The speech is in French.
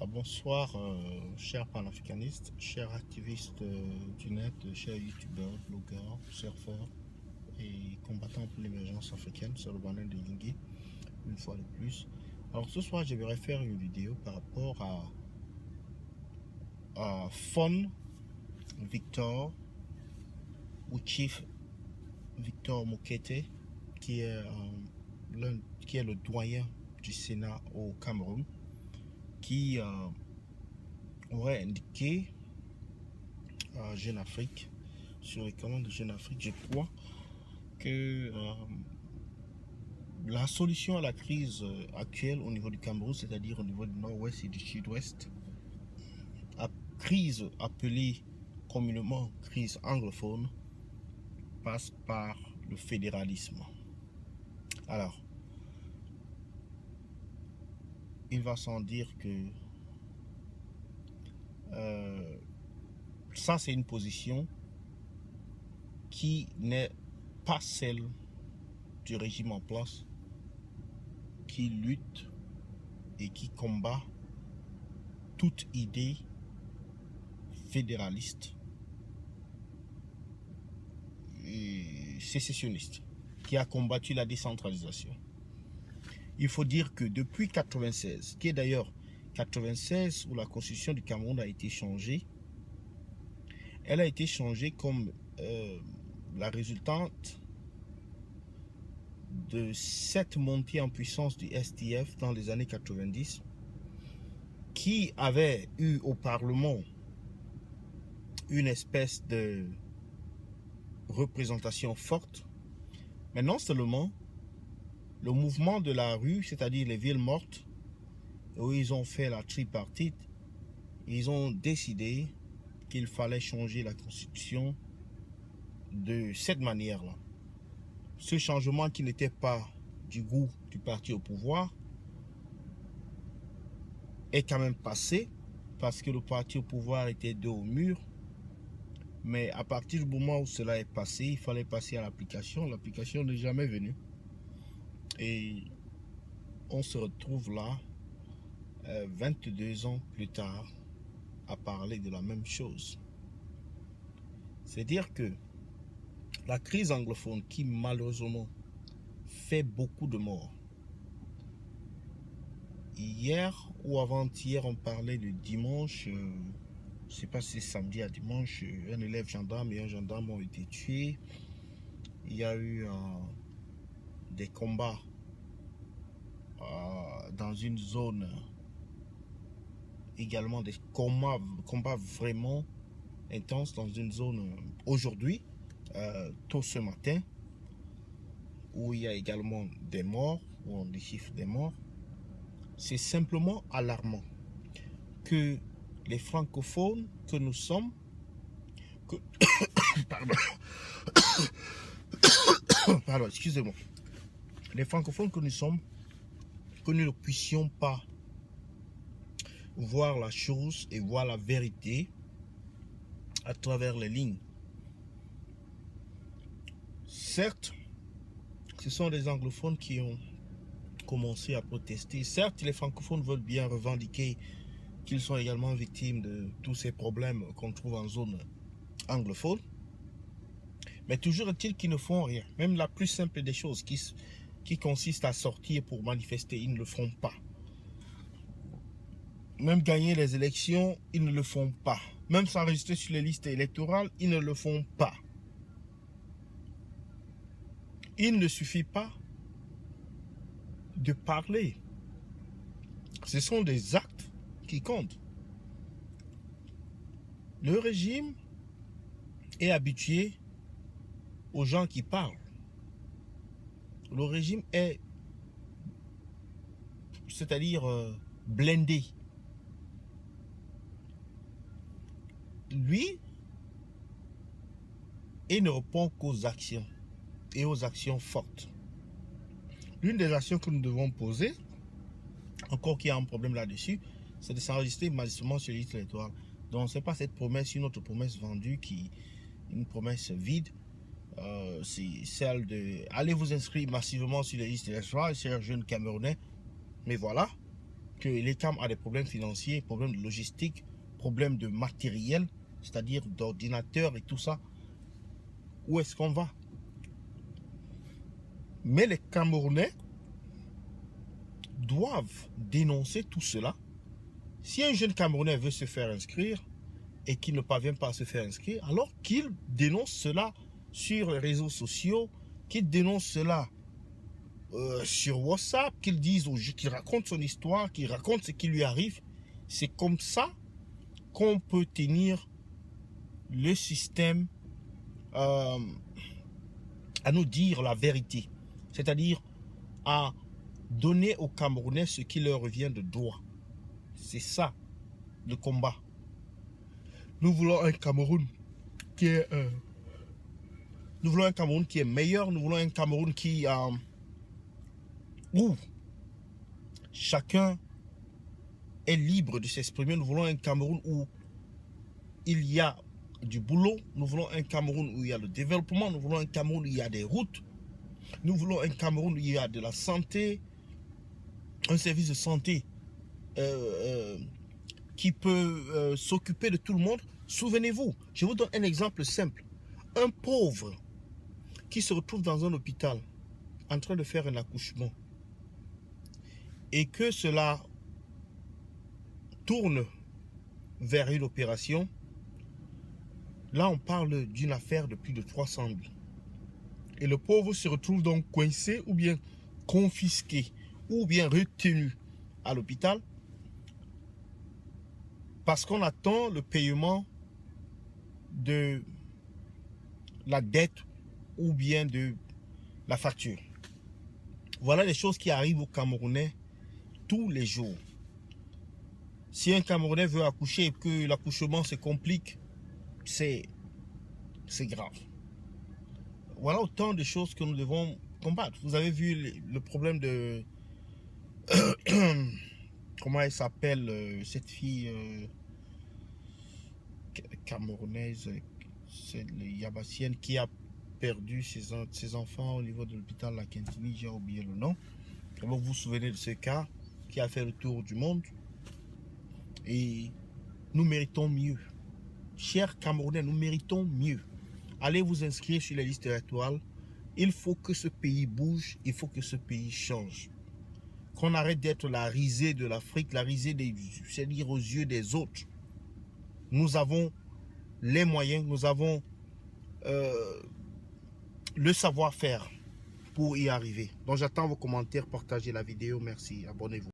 Bonsoir, chers panafricanistes, chers activistes du net, chers youtubeurs, blogueurs, surfeurs et combattants pour l'émergence africaine sur le banner de Yingui, une fois de plus. Alors ce soir, je vais faire une vidéo par rapport à Fon Victor ou Chief Victor Mokete, qui est le doyen du Sénat au Cameroun, qui aurait indiqué à Jeune Afrique, sur les commandes de Jeune Afrique, je crois que la solution à la crise actuelle au niveau du Cameroun, c'est-à-dire au niveau du nord-ouest et du sud-ouest, crise appelée communément crise anglophone, passe par le fédéralisme. Alors, il va sans dire que ça, c'est une position qui n'est pas celle du régime en place, qui lutte et qui combat toute idée fédéraliste et sécessionniste, qui a combattu la décentralisation. Il faut dire que depuis 1996, qui est d'ailleurs 1996 où la constitution du Cameroun a été changée, elle a été changée comme la résultante de cette montée en puissance du SDF dans les années 90, qui avait eu au Parlement une espèce de représentation forte. Mais non seulement le mouvement de la rue, c'est-à-dire les villes mortes, où ils ont fait la tripartite, ils ont décidé qu'il fallait changer la constitution de cette manière-là. Ce changement qui n'était pas du goût du parti au pouvoir est quand même passé, parce que le parti au pouvoir était dos au mur. Mais à partir du moment où cela est passé, il fallait passer à l'application. L'application n'est jamais venue. Et on se retrouve là, 22 ans plus tard, à parler de la même chose. C'est-à-dire que la crise anglophone, qui malheureusement fait beaucoup de morts. Hier ou avant-hier, on parlait de dimanche, je ne sais pas si c'est samedi à dimanche, un élève gendarme et un gendarme ont été tués. Il y a eu des combats dans une zone, également des combats vraiment intenses dans une zone aujourd'hui, tôt ce matin, où il y a également des morts, où on déchiffre des morts. C'est simplement alarmant que les francophones que nous sommes, pardon, excusez-moi, les francophones que nous sommes, que nous ne puissions pas voir la chose et voir la vérité à travers les lignes. Certes, ce sont des anglophones qui ont commencé à protester. Certes, les francophones veulent bien revendiquer qu'ils sont également victimes de tous ces problèmes qu'on trouve en zone anglophone. Mais toujours est-il qu'ils ne font rien. Même la plus simple des choses qui consiste à sortir pour manifester, ils ne le font pas. Même gagner les élections, ils ne le font pas. Même s'enregistrer sur les listes électorales, ils ne le font pas. Il ne suffit pas de parler. Ce sont des actes qui comptent. Le régime est habitué aux gens qui parlent. Le régime est, c'est-à-dire blindé. Lui, il ne répond qu'aux actions et aux actions fortes. L'une des actions que nous devons poser, encore qu'il y a un problème là-dessus, c'est de s'enregistrer massivement sur les listes électorales. Donc ce n'est pas cette promesse, une autre promesse vendue, une promesse vide. C'est celle de allez vous inscrire massivement sur les listes électorales, chers jeunes Camerounais. Mais voilà, que l'ECAM a des problèmes financiers, problèmes de logistique, problèmes de matériel, c'est-à-dire d'ordinateur et tout ça, où est-ce qu'on va? Mais les Camerounais doivent dénoncer tout cela. Si un jeune Camerounais veut se faire inscrire et qu'il ne parvient pas à se faire inscrire, alors qu'il dénonce cela sur les réseaux sociaux, qu'il dénonce cela sur WhatsApp, qu'il raconte son histoire, qu'il raconte ce qui lui arrive. C'est comme ça qu'on peut tenir le système à nous dire la vérité, c'est-à-dire à donner aux Camerounais ce qui leur revient de droit. C'est ça le combat. Nous voulons un Cameroun qui est meilleur. Nous voulons un Cameroun qui où chacun est libre de s'exprimer. Nous voulons un Cameroun où il y a du boulot. Nous voulons un Cameroun où il y a le développement. Nous voulons un Cameroun où il y a des routes. Nous voulons un Cameroun où il y a de la santé, un service de santé qui peut s'occuper de tout le monde. Souvenez-vous, je vous donne un exemple simple. Un pauvre qui se retrouve dans un hôpital en train de faire un accouchement et que cela tourne vers une opération, là on parle d'une affaire de plus de 300 000. Et le pauvre se retrouve donc coincé ou bien confisqué ou bien retenu à l'hôpital parce qu'on attend le paiement de la dette ou bien de la facture. Voilà les choses qui arrivent aux Camerounais tous les jours. Si un Camerounais veut accoucher et que l'accouchement se complique, c'est grave. Voilà autant de choses que nous devons combattre. Vous avez vu le problème de... comment elle s'appelle, cette fille camerounaise, c'est le Yabassienne, qui a perdu ses enfants au niveau de l'hôpital La Quintini, j'ai oublié le nom. Vous vous souvenez de ce cas qui a fait le tour du monde. Et nous méritons mieux. Chers Camerounais, nous méritons mieux. Allez vous inscrire sur les listes électorales. Il faut que ce pays bouge, il faut que ce pays change. Qu'on arrête d'être la risée de l'Afrique, la risée c'est-à-dire aux yeux des autres. Nous avons les moyens, nous avons le savoir-faire pour y arriver. Donc j'attends vos commentaires, partagez la vidéo, merci, abonnez-vous.